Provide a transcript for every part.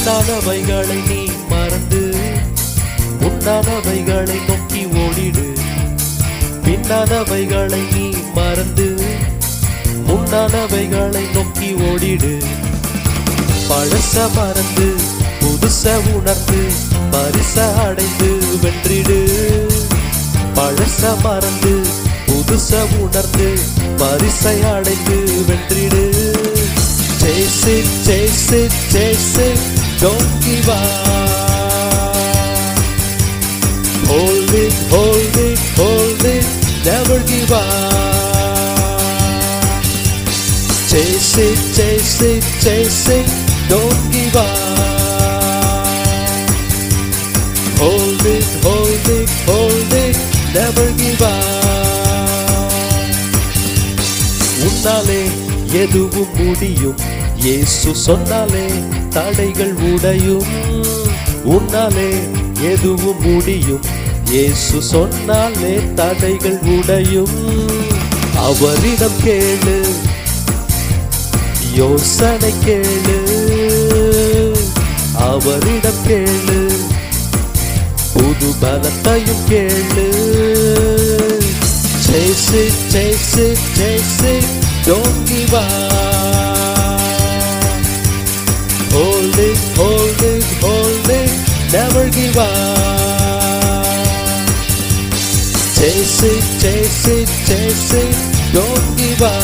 முன்னானவைகளை நீ மறந்து முன்னானவைகளை நோக்கி ஓடிடு. பின்னானவைகளை நீ மறந்து முன்னானவைகளை நோக்கி ஓடிடு. பழச மறந்து புதுச உணர்ந்து பரிச அடைந்து வென்றிடு. பழச மறந்து புதுச உணர்ந்து பரிசை அடைந்து வென்றிடு. Chase it, chase it, chase it, don't give up. Hold it, hold it, hold it, never give up. Chase it, chase it, chase it, don't give up. Hold it, hold it, hold it, never give up. உன்னாலே எதுவும் முடியும், இயேசு சொன்னாலே தடைகள் உடையும். உன்னாலே எதுவும் முடியும், இயேசு சொன்னாலே தடைகள் உடையும். அவரிடம் கேளு, யோசனை கேளு. அவரிடம் கேளு, புது பலத்தையும் கேளு. Chase it, chase it, chase it, don't give up. Hold it, hold it, hold it, never give up. Chase it, chase it, chase it, don't give up.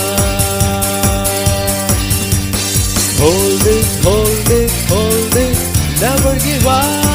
Hold it, hold it, hold it, never give up.